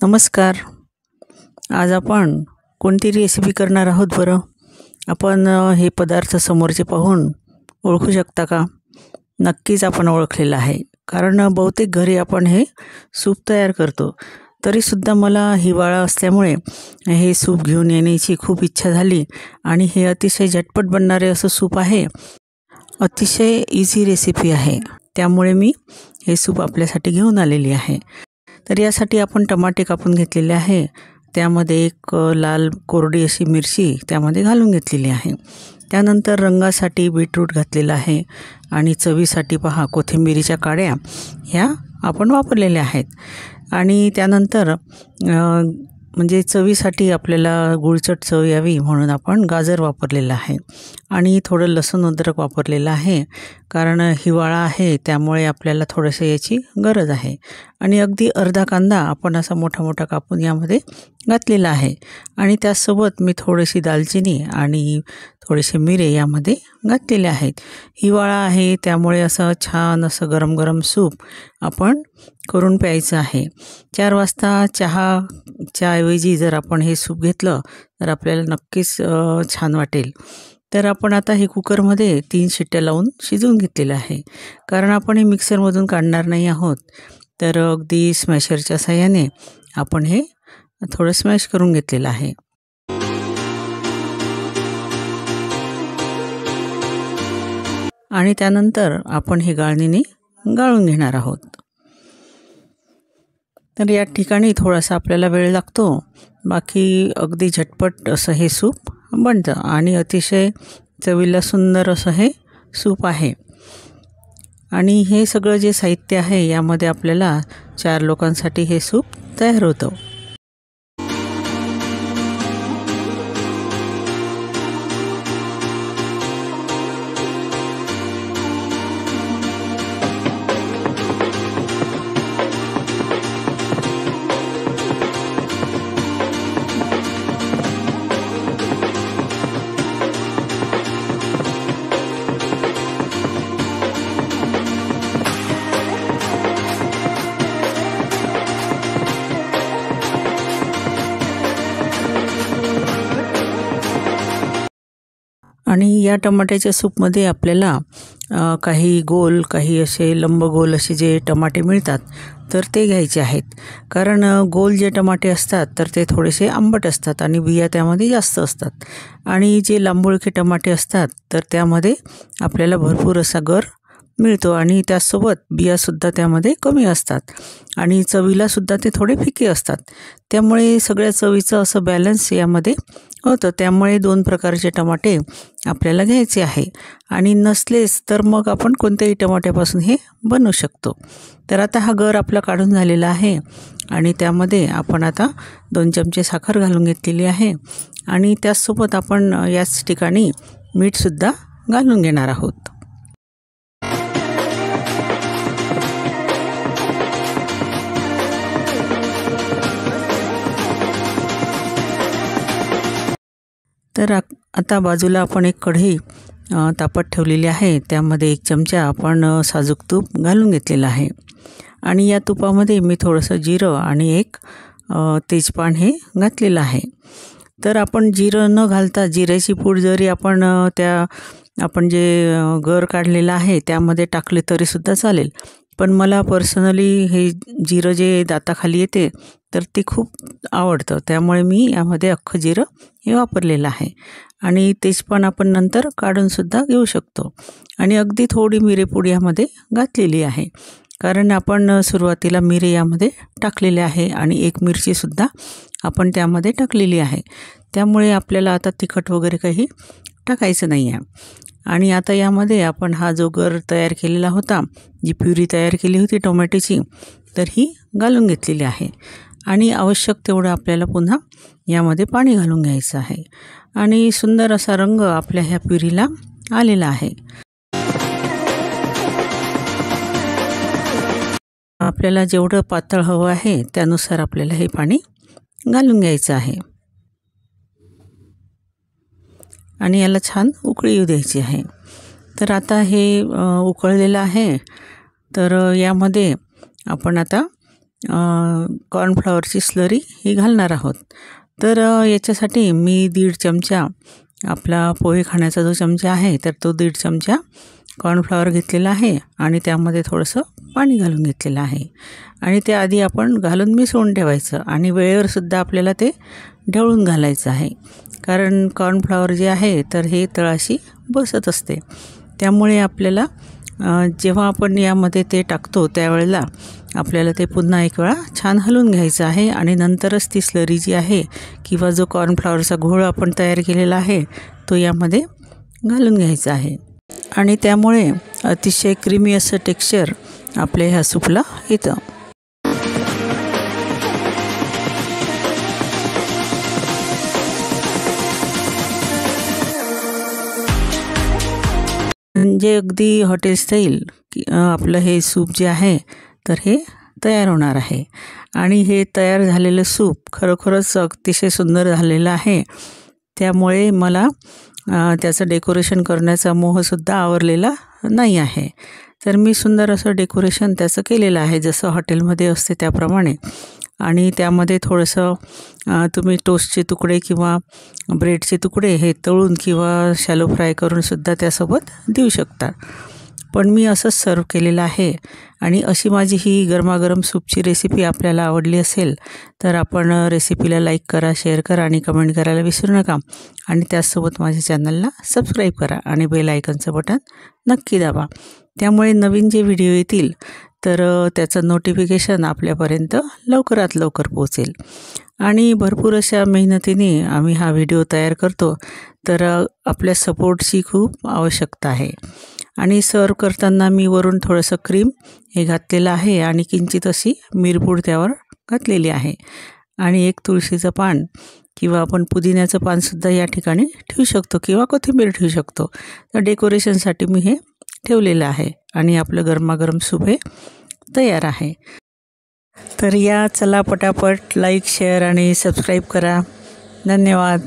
नमस्कार. आज आपण कोणती रेसिपी करणार आहोत बरं? आपण हे पदार्थ समोरचे पाहून ओळखू शकता का? नक्कीच आपण ओळखलेलं आहे, कारण बहुतेक घरी आपण हे सूप तयार करतो. तरीसुद्धा मला हिवाळा असल्यामुळे हे सूप घेऊन येण्याची खूप इच्छा झाली आणि हे अतिशय झटपट बनणारे असं सूप आहे. अतिशय इझी रेसिपी आहे, त्यामुळे मी हे सूप आपल्यासाठी घेऊन आलेली आहे. तर यासाठी आपण टमाटे कापून घेतलेले आहे. त्यामध्ये एक लाल कोरडी अशी मिरची त्यामध्ये घालून घेतलेली आहे. त्यानंतर रंगासाठी बीटरूट घातलेला आहे आणि चवीसाठी पहा कोथिंबीरीच्या काड्या ह्या आपण वापरलेल्या आहेत. आणि त्यानंतर म्हणजे चवीसाठी आपल्याला गुळचट चव यावी म्हणून आपण गाजर वापरलेलं आहे आणि थोडं लसूण अद्रक वापरलेलं आहे, कारण हिवाळा आहे त्यामुळे आपल्याला थोडंसं याची गरज आहे. आणि अगदी अर्धा कांदा आपण असा मोठा मोठा कापून यामध्ये घातलेला आहे. आणि त्यासोबत मी थोडीशी दालचिनी आणि थोडेसे मिरे यामध्ये घातलेले आहेत. हिवाळा आहे त्यामुळे असं छान असं गरम गरम सूप आपण करून प्यायचं आहे. 4 वाजता चहाच्या ऐवजी जर आपण हे सूप घेतलं तर आपल्याला नक्कीच छान वाटेल. तर आपण आता हे कुकरमध्ये 3 शिट्ट्या लावून शिजवून घेतलेलं आहे, कारण आपण हे मिक्सरमधून काढणार नाही आहोत. तर अगदी स्मॅशरच्या साहाय्याने आपण हे थोडं स्मॅश करून घेतलेलं आहे. आणि त्यानंतर आपण हे गाळणीने गाळून घेणार आहोत. तर या ठिकाणी थोडासा आपल्याला वेळ लागतो, बाकी अगदी झटपट असं हे सूप बनतं आणि अतिशय चवीला सुंदर असं हे सूप आहे. आणि हे सगळं जे साहित्य आहे यामध्ये आपल्याला 4 लोकांसाठी हे सूप तयार होतं. आणि या टमाट्याच्या सूपमध्ये आपल्याला काही गोल, काही असे लंबगोल असे जे टमाटे मिळतात तर ते घ्यायचे आहेत. कारण गोल जे टमाटे असतात तर ते थोडेसे आंबट असतात आणि बिया त्यामध्ये जास्त असतात. आणि जे लांबुळखे टमाटे असतात तर त्यामध्ये आपल्याला भरपूर असा गर मिळतो आणि त्यासोबत बियासुद्धा त्यामध्ये कमी असतात आणि चवीलासुद्धा ते थोडे फिके असतात. त्यामुळे सगळ्या चवीचं असं बॅलन्स यामध्ये होतं. त्यामुळे 2 प्रकारचे टमाटे आपल्याला घ्यायचे आहे. आणि नसलेच तर मग आपण कोणत्याही टमाट्यापासून हे बनवू शकतो. तर आता हा गर आपला काढून झालेला आहे आणि त्यामध्ये आपण आता 2 चमचे साखर घालून घेतलेली आहे आणि त्याचसोबत आपण याच ठिकाणी मीठसुद्धा घालून घेणार आहोत. तर आता बाजूला आपण एक कढई तापत ठेवलेली आहे. त्यामध्ये 1 चमचा आपण साजूक तूप घालून घेतलेलं आहे आणि या तुपामध्ये मी थोडंसं जिरं आणि एक तेजपान हे घातलेलं आहे. तर आपण जिरं न घालता जिऱ्याची पूड जरी आपण जे गर काढलेलं आहे त्यामध्ये टाकले तरीसुद्धा चालेल, पण मला पर्सनली हे जिरं जे दाताखाली येते तर ते खूप आवडतं, त्यामुळे मी यामध्ये अख्खं जिरं हे वापरलेलं आहे. आणि तेजपान आपण नंतर काढूनसुद्धा घेऊ शकतो. आणि अगदी थोडी मिरेपूड यामध्ये घातलेली आहे, कारण आपण सुरुवातीला मिरे यामध्ये टाकलेले आहे आणि 1 मिरचीसुद्धा आपण त्यामध्ये टाकलेली आहे. त्यामुळे आपल्याला आता तिखट वगैरे काही टाकायचं नाही आहे. आणि आता यामध्ये आपण हा जो गर तयार केलेला होता, जी प्युरी तयार केली होती टोमॅटोची, तर ही घालून घेतलेली आहे. आणि आवश्यक तेवढं आपल्याला पुन्हा यामध्ये पाणी घालून घ्यायचं आहे. आणि सुंदर असा रंग आपल्या ह्या प्युरीला आलेला आहे. आपल्याला जेवढं पातळ हवं आहे त्यानुसार आपल्याला हे पाणी घालून घ्यायचं आहे आणि याला छान उकळी येऊ द्यायची आहे. तर आता हे उकळलेलं आहे. तर यामध्ये आपण आता कॉर्नफ्लॉवरची स्लरी ही घालणार आहोत। तर याच्यासाठी मी 1.5 चमचा आपला पोहे खाण्याचा जो चमचा आहे तर तो 1.5 चमचा कॉर्नफ्लॉवर घेतलेला आहे आणि त्यामध्ये थोडंसं पाणी घालून घेतलेलं आहे आणि ते आधी आपण घालून मिसळून ठेवायचं आणि वेळेवरसुद्धा आपल्याला ते ढवळून घालायचं आहे, कारण कॉर्नफ्लॉवर जे आहे तर हे तळाशी बसत असते। त्यामुळे आपल्याला जेव्हा आपण यामध्ये ते टाकतो त्यावेळेला आपल्याला ते पुन्हा एक वेळा छान हलवून घ्यायचं आहे आणि नंतरच ती स्लरी जी आहे किंवा जो कॉर्नफ्लॉवरचा घोळ आपण तयार केलेला आहे तो यामध्ये घालून घ्यायचा आहे आणि त्यामुळे अतिशय क्रीमी असं टेक्स्चर आपल्या ह्या सूपला येतं। म्हणजे अगदी हॉटेल स्टाईल आपलं हे सूप जे आहे तर हे तयार होणार आहे आणि हे तयार झालेलं सूप खरोखरच अतिशय सुंदर झालेलं आहे। त्यामुळे मला त्याचं डेकोरेशन करण्याचा मोहसुद्धा आवरलेला नाही आहे। तर मी सुंदर असं डेकोरेशन त्याचं केलेलं आहे जसं हॉटेलमध्ये असते त्याप्रमाणे आणि त्यामध्ये थोडंसं तुम्ही टोस्टचे तुकडे किंवा ब्रेडचे तुकडे हे तळून किंवा शॅलो फ्राय करूनसुद्धा त्यासोबत देऊ शकता। पण मी असंच सर्व केलेलं आहे आणि अशी माझी ही गरमागरम सूपची रेसिपी आपल्याला आवडली असेल तर आपण रेसिपीला लाईक करा, शेअर करा आणि कमेंट करायला विसरू नका आणि त्याचसोबत माझ्या चॅनलला सबस्क्राईब करा आणि बेल आयकॉनचं बटन नक्की दाबा। त्यामुळे नवीन जे व्हिडिओ येतील तर त्याचं नोटिफिकेशन आपल्यापर्यंत लवकरात लवकर पोहोचेल आणि भरपूर अशा मेहनतीने आम्ही हा व्हिडिओ तयार करतो तर आपल्या सपोर्टची खूप आवश्यकता आहे। आणि सर्व करताना मी वरून थोडंसं क्रीम हे घातलेलं आहे आणि किंचित अशी मिरपूड त्यावर घातलेली आहे आणि एक तुळशीचं पान किंवा आपण पुदिन्याचं पानसुद्धा या ठिकाणी ठेवू शकतो किंवा कोथिंबीर ठेवू शकतो। तर डेकोरेशनसाठी मी हे ठेवलेलं आहे आणि आपलं गरमागरम सूप हे तयार आहे। तर या चला पटापट लाईक, शेअर आणि सबस्क्राईब करा। धन्यवाद।